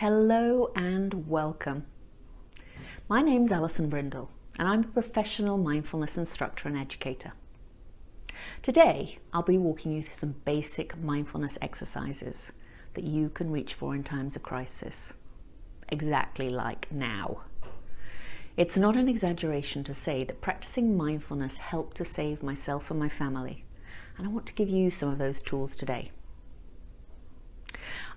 Hello and welcome. My name's Alison Brindle and I'm a professional mindfulness instructor and educator. Today I'll be walking you through some basic mindfulness exercises that you can reach for in times of crisis, exactly like now. It's not an exaggeration to say that practicing mindfulness helped to save myself and my family, and I want to give you some of those tools today.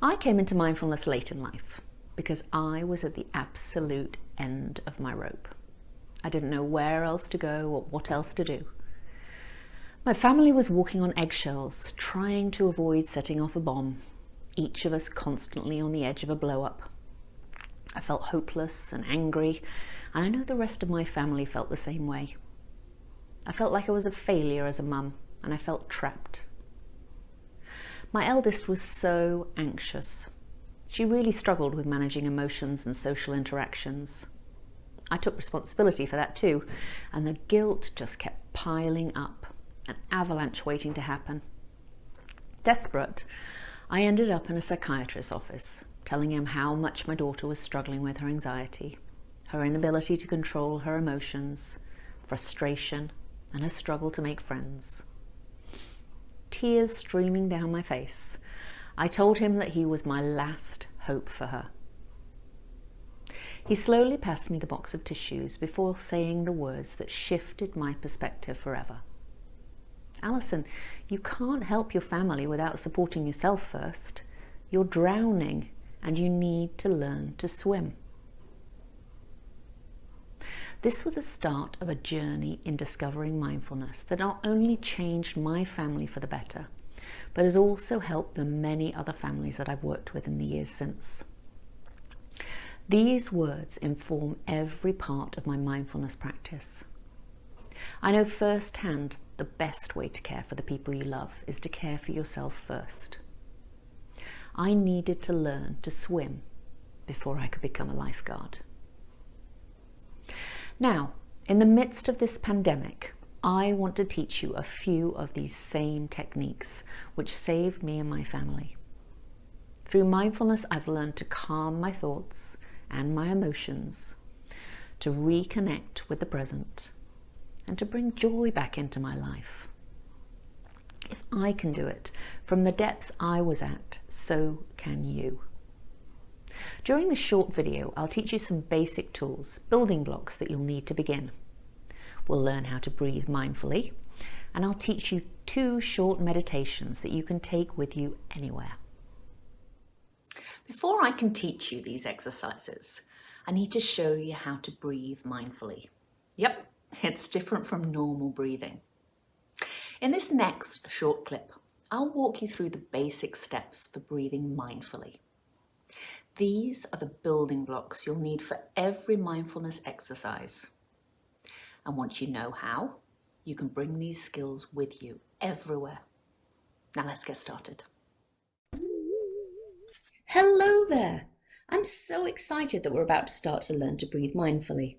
I came into mindfulness late in life because I was at the absolute end of my rope. I didn't know where else to go or what else to do. My family was walking on eggshells, trying to avoid setting off a bomb, each of us constantly on the edge of a blow-up. I felt hopeless and angry, and I know the rest of my family felt the same way. I felt like I was a failure as a mum, and I felt trapped. My eldest was so anxious. She really struggled with managing emotions and social interactions. I took responsibility for that too, and the guilt just kept piling up, an avalanche waiting to happen. Desperate, I ended up in a psychiatrist's office, telling him how much my daughter was struggling with her anxiety, her inability to control her emotions, frustration, and her struggle to make friends. Tears streaming down my face, I told him that he was my last hope for her. He slowly passed me the box of tissues before saying the words that shifted my perspective forever. Alison, you can't help your family without supporting yourself first. You're drowning and you need to learn to swim. This was the start of a journey in discovering mindfulness that not only changed my family for the better, but has also helped the many other families that I've worked with in the years since. These words inform every part of my mindfulness practice. I know firsthand the best way to care for the people you love is to care for yourself first. I needed to learn to swim before I could become a lifeguard. Now, in the midst of this pandemic, I want to teach you a few of these same techniques which saved me and my family. Through mindfulness, I've learned to calm my thoughts and my emotions, to reconnect with the present, and to bring joy back into my life. If I can do it from the depths I was at, so can you. During this short video, I'll teach you some basic tools, building blocks that you'll need to begin. We'll learn how to breathe mindfully, and I'll teach you 2 short meditations that you can take with you anywhere. Before I can teach you these exercises, I need to show you how to breathe mindfully. Yep, it's different from normal breathing. In this next short clip, I'll walk you through the basic steps for breathing mindfully. These are the building blocks you'll need for every mindfulness exercise. And once you know how, you can bring these skills with you everywhere. Now let's get started. Hello there! I'm so excited that we're about to start to learn to breathe mindfully.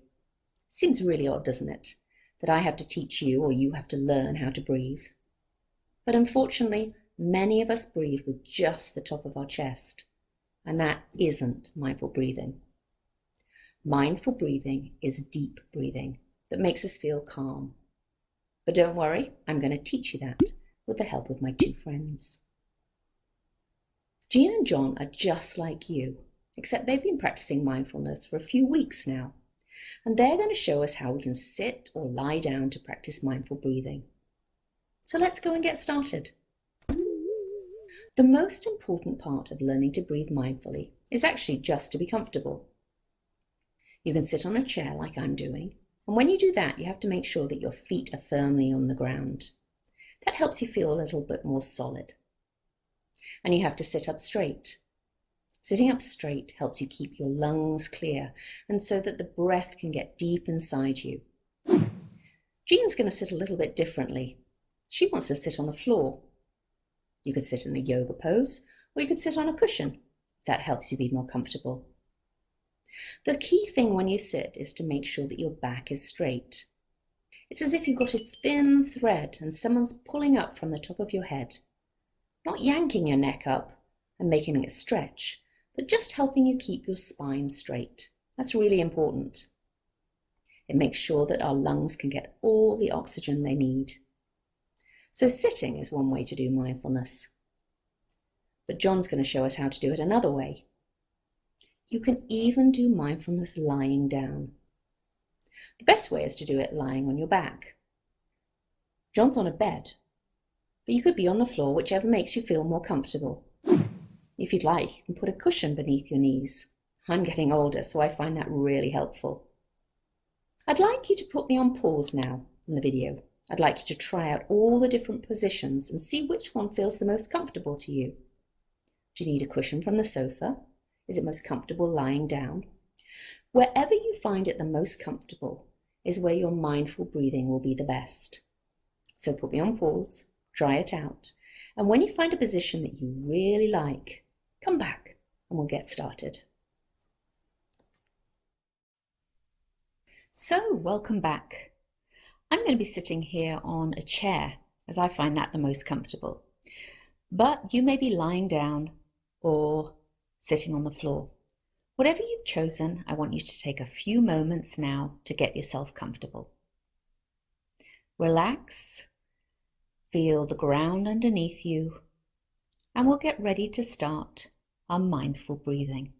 Seems really odd, doesn't it? That I have to teach you or you have to learn how to breathe. But unfortunately, many of us breathe with just the top of our chest. And that isn't mindful breathing. Mindful breathing is deep breathing that makes us feel calm. But don't worry, I'm going to teach you that with the help of my 2 friends. Jean and John are just like you, except they've been practicing mindfulness for a few weeks now, and they're going to show us how we can sit or lie down to practice mindful breathing. So let's go and get started. The most important part of learning to breathe mindfully is actually just to be comfortable. You can sit on a chair like I'm doing, and when you do that, you have to make sure that your feet are firmly on the ground. That helps you feel a little bit more solid. And you have to sit up straight. Sitting up straight helps you keep your lungs clear, and so that the breath can get deep inside you. Jean's going to sit a little bit differently. She wants to sit on the floor. You could sit in a yoga pose, or you could sit on a cushion. That helps you be more comfortable. The key thing when you sit is to make sure that your back is straight. It's as if you've got a thin thread and someone's pulling up from the top of your head. Not yanking your neck up and making it stretch, but just helping you keep your spine straight. That's really important. It makes sure that our lungs can get all the oxygen they need. So sitting is one way to do mindfulness. But John's going to show us how to do it another way. You can even do mindfulness lying down. The best way is to do it lying on your back. John's on a bed, but you could be on the floor, whichever makes you feel more comfortable. If you'd like, you can put a cushion beneath your knees. I'm getting older, so I find that really helpful. I'd like you to put me on pause now in the video. I'd like you to try out all the different positions and see which one feels the most comfortable to you. Do you need a cushion from the sofa? Is it most comfortable lying down? Wherever you find it the most comfortable is where your mindful breathing will be the best. So put me on pause, try it out, and when you find a position that you really like, come back and we'll get started. So, welcome back. I'm going to be sitting here on a chair as I find that the most comfortable. But you may be lying down or sitting on the floor. Whatever you've chosen, I want you to take a few moments now to get yourself comfortable. Relax, feel the ground underneath you, and we'll get ready to start our mindful breathing.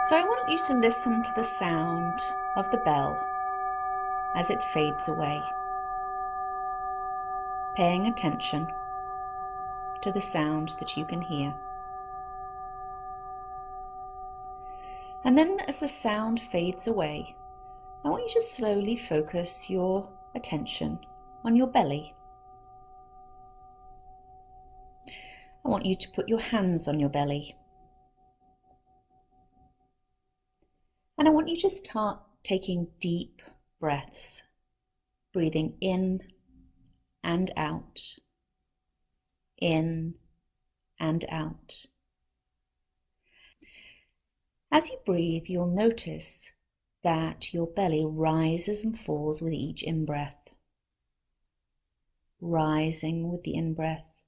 So I want you to listen to the sound of the bell as it fades away, paying attention to the sound that you can hear. And then as the sound fades away, I want you to slowly focus your attention on your belly. I want you to put your hands on your belly. And I want you to start taking deep breaths, breathing in and out, in and out. As you breathe, you'll notice that your belly rises and falls with each in-breath, rising with the in-breath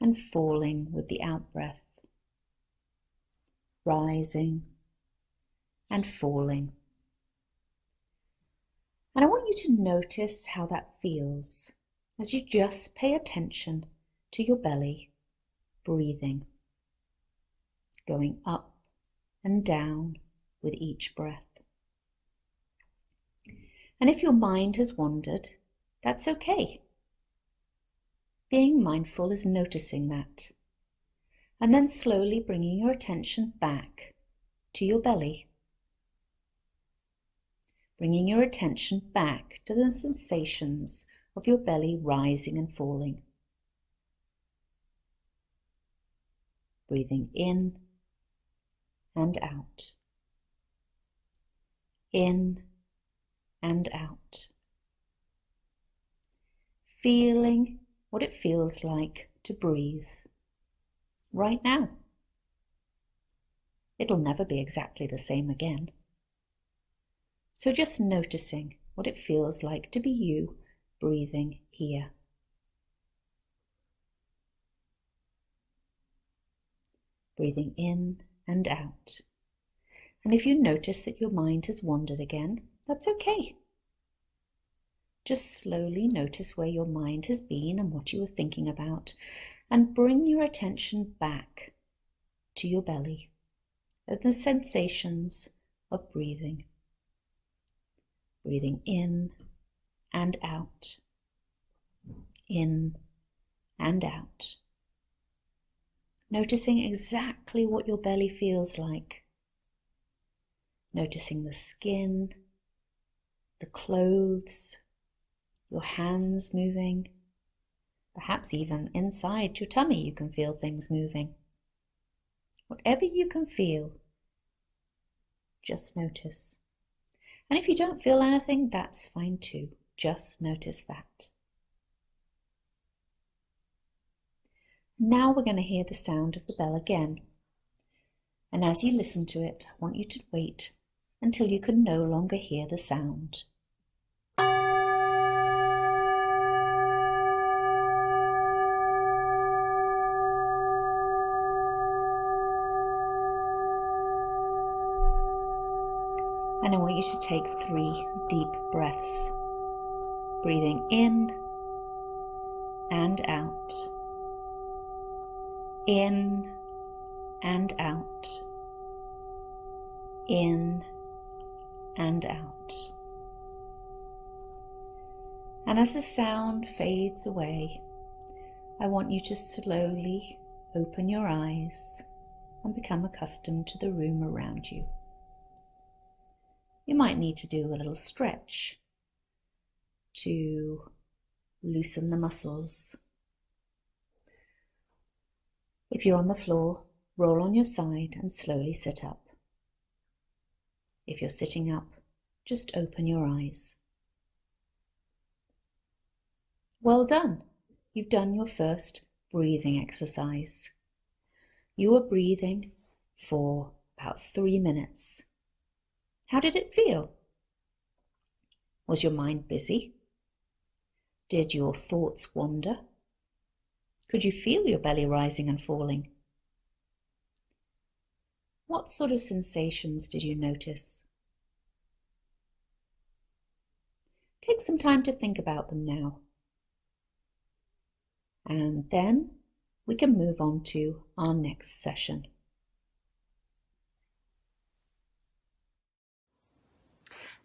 and falling with the out-breath, rising and falling. And I want you to notice how that feels as you just pay attention to your belly breathing, going up and down with each breath. And if your mind has wandered, that's okay. Being mindful is noticing that, and then slowly bringing your attention back to your belly. Bringing your attention back to the sensations of your belly rising and falling. Breathing in and out. In and out. Feeling what it feels like to breathe right now. It'll never be exactly the same again. So just noticing what it feels like to be you breathing here. Breathing in and out. And if you notice that your mind has wandered again, that's okay. Just slowly notice where your mind has been and what you were thinking about, and bring your attention back to your belly and the sensations of breathing. Breathing in and out, in and out. Noticing exactly what your belly feels like. Noticing the skin, the clothes, your hands moving. Perhaps even inside your tummy you can feel things moving. Whatever you can feel, just notice. And if you don't feel anything, that's fine too. Just notice that. Now we're going to hear the sound of the bell again. And as you listen to it, I want you to wait until you can no longer hear the sound. And I want you to take 3 deep breaths, breathing in and out, in and out, in and out. And as the sound fades away, I want you to slowly open your eyes and become accustomed to the room around you. You might need to do a little stretch to loosen the muscles. If you're on the floor, roll on your side and slowly sit up. If you're sitting up, just open your eyes. Well done! You've done your first breathing exercise. You were breathing for about 3 minutes. How did it feel? Was your mind busy? Did your thoughts wander? Could you feel your belly rising and falling? What sort of sensations did you notice? Take some time to think about them now. And then we can move on to our next session.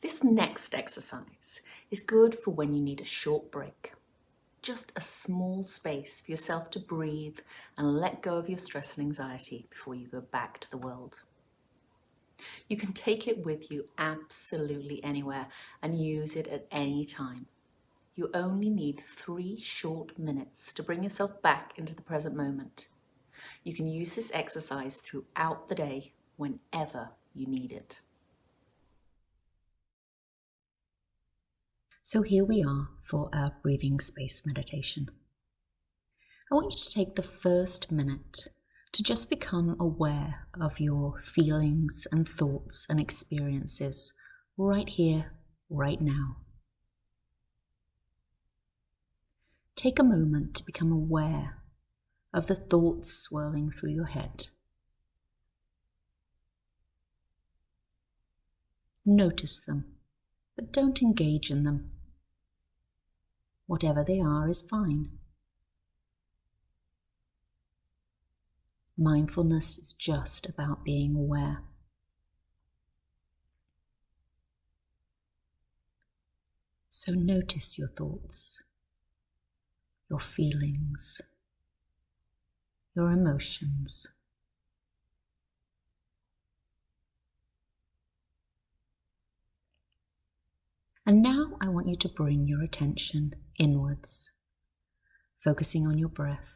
This next exercise is good for when you need a short break. Just a small space for yourself to breathe and let go of your stress and anxiety before you go back to the world. You can take it with you absolutely anywhere and use it at any time. You only need 3 short minutes to bring yourself back into the present moment. You can use this exercise throughout the day whenever you need it. So here we are for our breathing space meditation. I want you to take the first minute to just become aware of your feelings and thoughts and experiences right here, right now. Take a moment to become aware of the thoughts swirling through your head. Notice them, but don't engage in them. Whatever they are is fine. Mindfulness is just about being aware. So notice your thoughts, your feelings, your emotions. And now I want you to bring your attention inwards, focusing on your breath,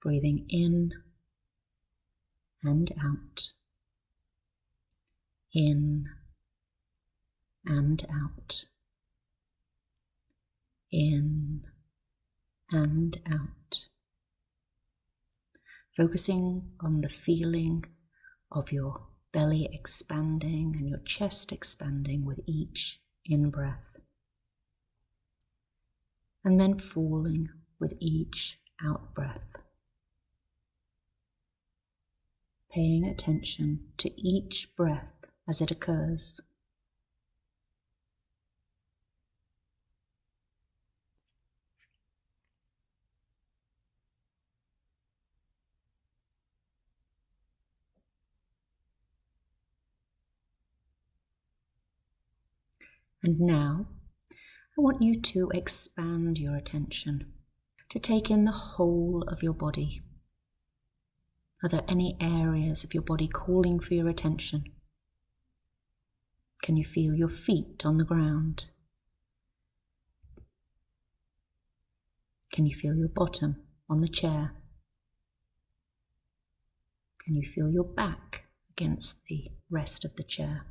breathing in and out, in and out, in and out, focusing on the feeling of your belly expanding and your chest expanding with each in-breath, and then falling with each out-breath. Paying attention to each breath as it occurs. And now, I want you to expand your attention, to take in the whole of your body. Are there any areas of your body calling for your attention? Can you feel your feet on the ground? Can you feel your bottom on the chair? Can you feel your back against the rest of the chair?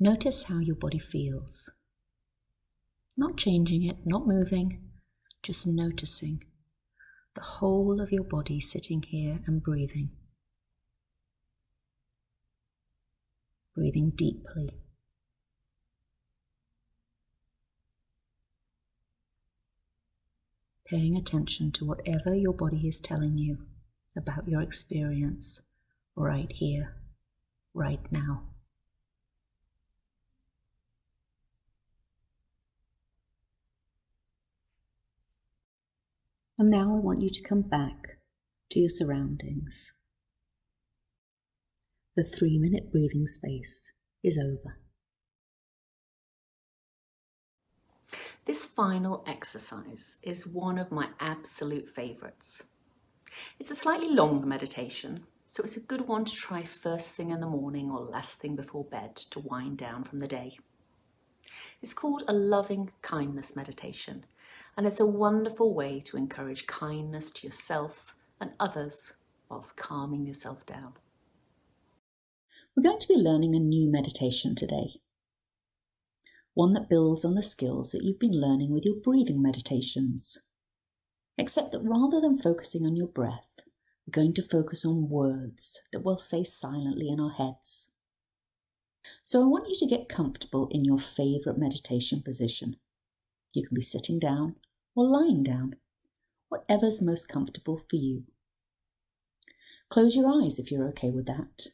Notice how your body feels. Not changing it, not moving, just noticing the whole of your body sitting here and breathing. Breathing deeply. Paying attention to whatever your body is telling you about your experience right here, right now. And now I want you to come back to your surroundings. The 3-minute breathing space is over. This final exercise is one of my absolute favourites. It's a slightly longer meditation, so it's a good one to try first thing in the morning or last thing before bed to wind down from the day. It's called a loving kindness meditation, and it's a wonderful way to encourage kindness to yourself and others whilst calming yourself down. We're going to be learning a new meditation today. One that builds on the skills that you've been learning with your breathing meditations. Except that rather than focusing on your breath, we're going to focus on words that we'll say silently in our heads. So I want you to get comfortable in your favourite meditation position. You can be sitting down or lying down, whatever's most comfortable for you. Close your eyes if you're okay with that,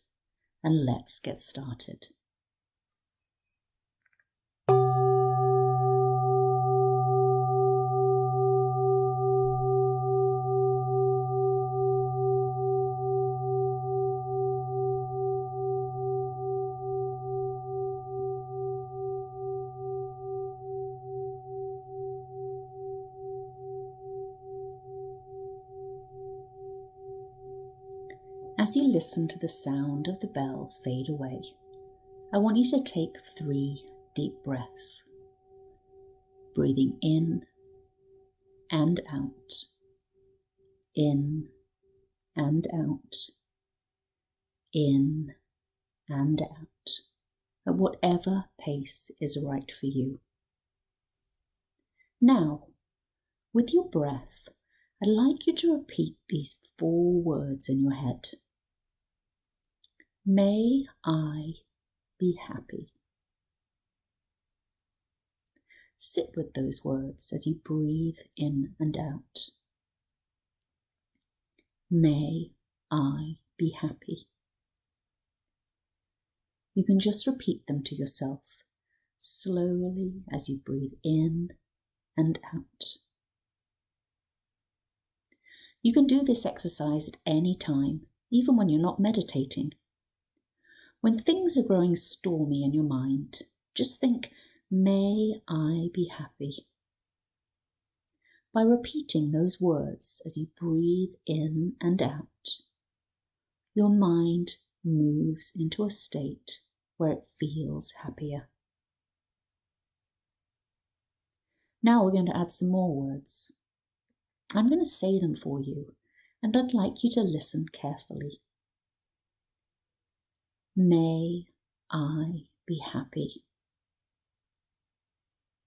and let's get started. As you listen to the sound of the bell fade away, I want you to take 3 deep breaths, breathing in and out, in and out, in and out, at whatever pace is right for you. Now, with your breath, I'd like you to repeat these 4 words in your head. May I be happy. Sit with those words as you breathe in and out. May I be happy. You can just repeat them to yourself slowly as you breathe in and out. You can do this exercise at any time, even when you're not meditating. When things are growing stormy in your mind, just think, may I be happy. By repeating those words as you breathe in and out, your mind moves into a state where it feels happier. Now we're going to add some more words. I'm going to say them for you, and I'd like you to listen carefully. May I be happy.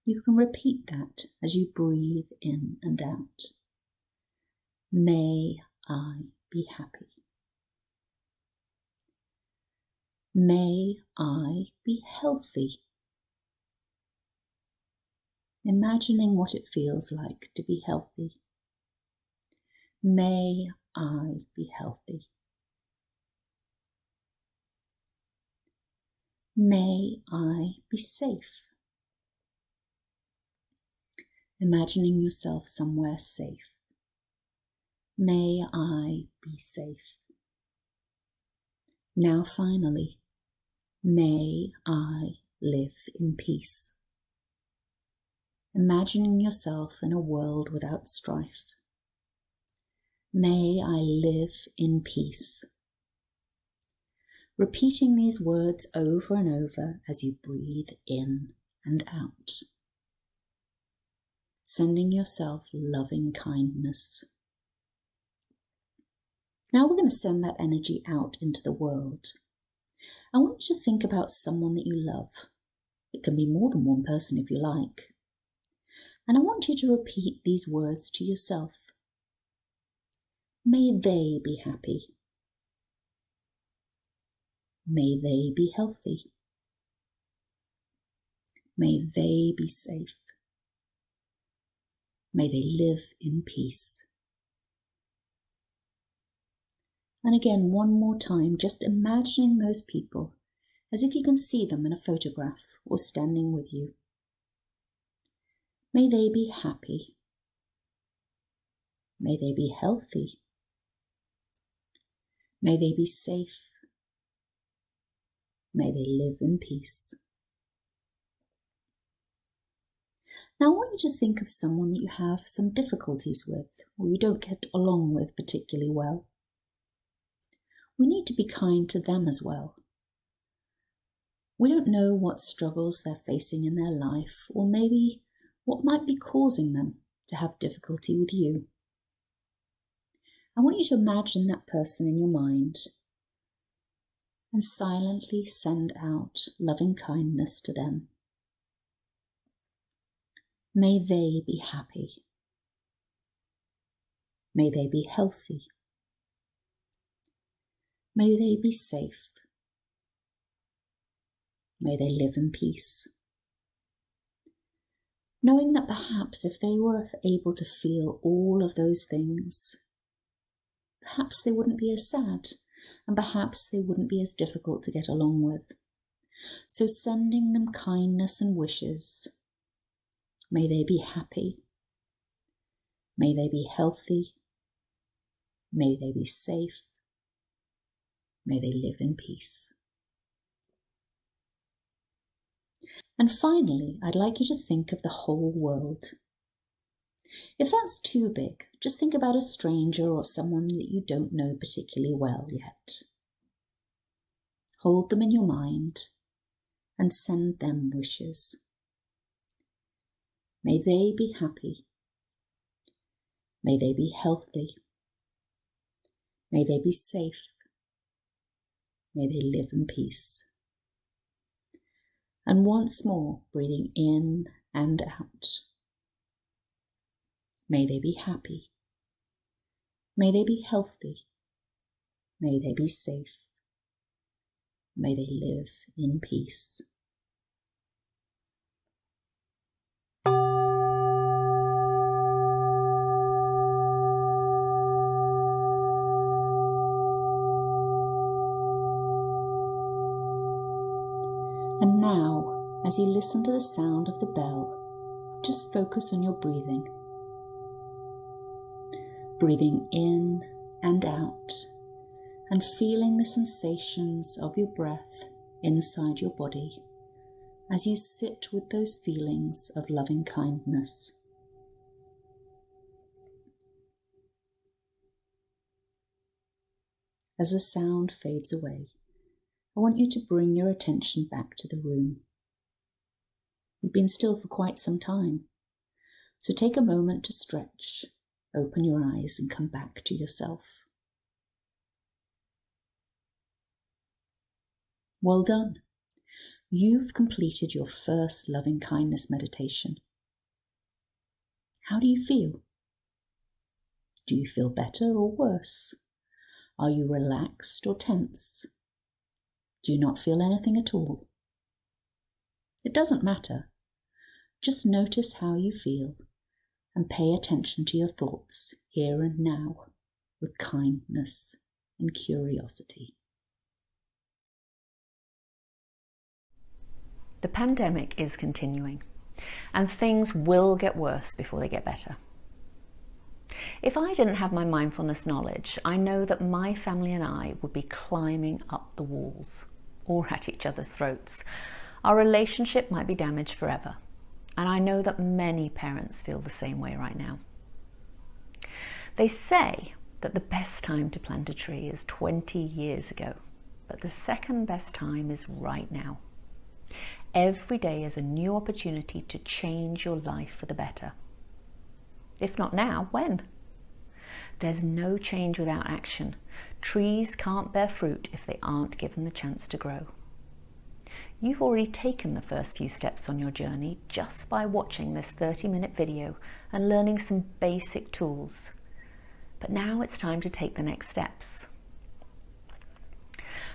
You can repeat that as you breathe in and out. May I be happy. May I be healthy. Imagining what it feels like to be healthy. May I be healthy. May I be safe. Imagining yourself somewhere safe. May I be safe. Now finally, may I live in peace. Imagining yourself in a world without strife. May I live in peace. Repeating these words over and over as you breathe in and out. Sending yourself loving kindness. Now we're going to send that energy out into the world. I want you to think about someone that you love. It can be more than one person if you like. And I want you to repeat these words to yourself. May they be happy. May they be healthy. May they be safe. May they live in peace. And again, one more time, just imagining those people as if you can see them in a photograph or standing with you. May they be happy. May they be healthy. May they be safe. May they live in peace. Now I want you to think of someone that you have some difficulties with or you don't get along with particularly well. We need to be kind to them as well. We don't know what struggles they're facing in their life or maybe what might be causing them to have difficulty with you. I want you to imagine that person in your mind and silently send out loving kindness to them. May they be happy. May they be healthy. May they be safe. May they live in peace. Knowing that perhaps if they were able to feel all of those things, perhaps they wouldn't be as sad and perhaps they wouldn't be as difficult to get along with. So sending them kindness and wishes. May they be happy. May they be healthy. May they be safe. May they live in peace. And finally, I'd like you to think of the whole world. If that's too big, just think about a stranger or someone that you don't know particularly well yet. Hold them in your mind and send them wishes. May they be happy. May they be healthy. May they be safe. May they live in peace. And once more, breathing in and out. May they be happy. May they be healthy. May they be safe. May they live in peace. And now, as you listen to the sound of the bell, just focus on your breathing. Breathing in and out, and feeling the sensations of your breath inside your body as you sit with those feelings of loving kindness. As the sound fades away, I want you to bring your attention back to the room. You've been still for quite some time, so take a moment to stretch, open your eyes and come back to yourself. Well done. You've completed your first loving kindness meditation. How do you feel? Do you feel better or worse? Are you relaxed or tense? Do you not feel anything at all? It doesn't matter. Just notice how you feel and pay attention to your thoughts here and now with kindness and curiosity. The pandemic is continuing, and things will get worse before they get better. If I didn't have my mindfulness knowledge, I know that my family and I would be climbing up the walls or at each other's throats. Our relationship might be damaged forever, and I know that many parents feel the same way right now. They say that the best time to plant a tree is 20 years ago, but the second best time is right now. Every day is a new opportunity to change your life for the better. If not now, when? There's no change without action. Trees can't bear fruit if they aren't given the chance to grow. You've already taken the first few steps on your journey just by watching this 30-minute video and learning some basic tools. But now it's time to take the next steps.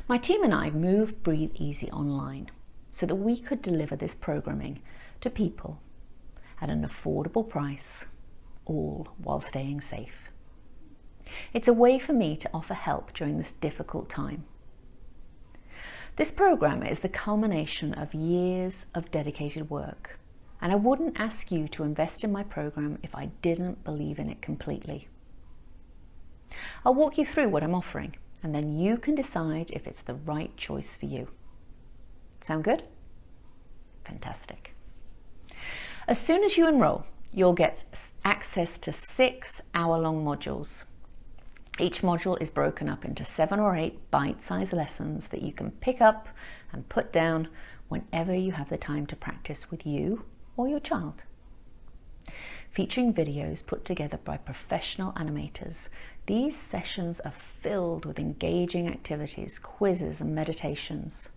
My team and I moved Breathe Easy online so that we could deliver this programming to people at an affordable price, all while staying safe. It's a way for me to offer help during this difficult time. This program is the culmination of years of dedicated work, and I wouldn't ask you to invest in my program if I didn't believe in it completely. I'll walk you through what I'm offering, and then you can decide if it's the right choice for you. Sound good? Fantastic. As soon as you enroll, you'll get access to 6 hour-long modules. Each module is broken up into 7 or 8 bite-sized lessons that you can pick up and put down whenever you have the time to practice with you or your child. Featuring videos put together by professional animators, these sessions are filled with engaging activities, quizzes, and meditations.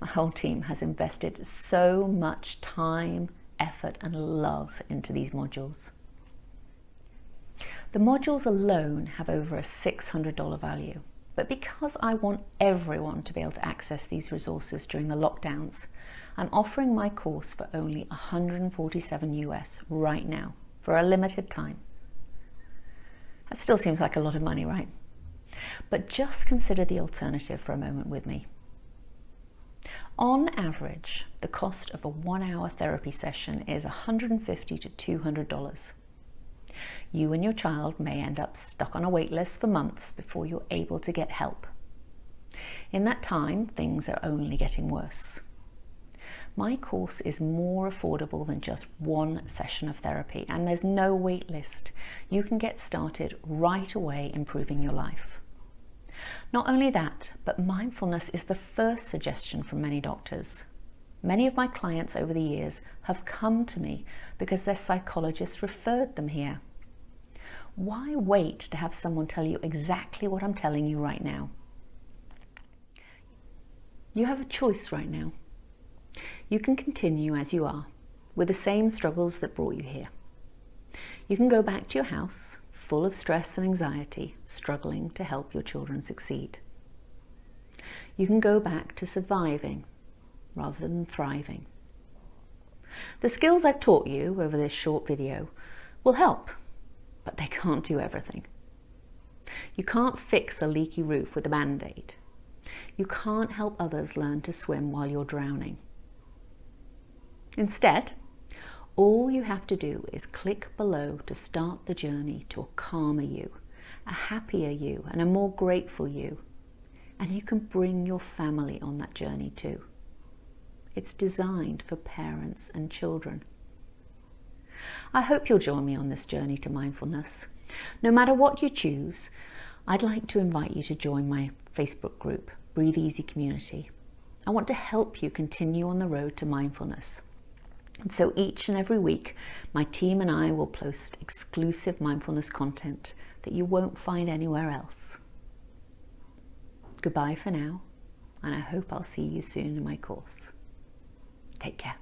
My whole team has invested so much time, effort, and love into these modules. The modules alone have over a $600 value, but because I want everyone to be able to access these resources during the lockdowns, I'm offering my course for only $147 US right now for a limited time. That still seems like a lot of money, right? But just consider the alternative for a moment with me. On average, the cost of a 1-hour therapy session is $150 to $200. You and your child may end up stuck on a wait list for months before you're able to get help. In that time, things are only getting worse. My course is more affordable than just 1 session of therapy, and there's no wait list. You can get started right away improving your life. Not only that, but mindfulness is the first suggestion from many doctors. Many of my clients over the years have come to me because their psychologist referred them here. Why wait to have someone tell you exactly what I'm telling you right now? You have a choice right now. You can continue as you are, with the same struggles that brought you here. You can go back to your house, full of stress and anxiety, struggling to help your children succeed. You can go back to surviving rather than thriving. The skills I've taught you over this short video will help, but they can't do everything. You can't fix a leaky roof with a Band-Aid. You can't help others learn to swim while you're drowning. Instead, all you have to do is click below to start the journey to a calmer you, a happier you, and a more grateful you. And you can bring your family on that journey too. It's designed for parents and children. I hope you'll join me on this journey to mindfulness. No matter what you choose, I'd like to invite you to join my Facebook group, Breathe Easy Community. I want to help you continue on the road to mindfulness. And so each and every week, my team and I will post exclusive mindfulness content that you won't find anywhere else. Goodbye for now, and I hope I'll see you soon in my course. Take care.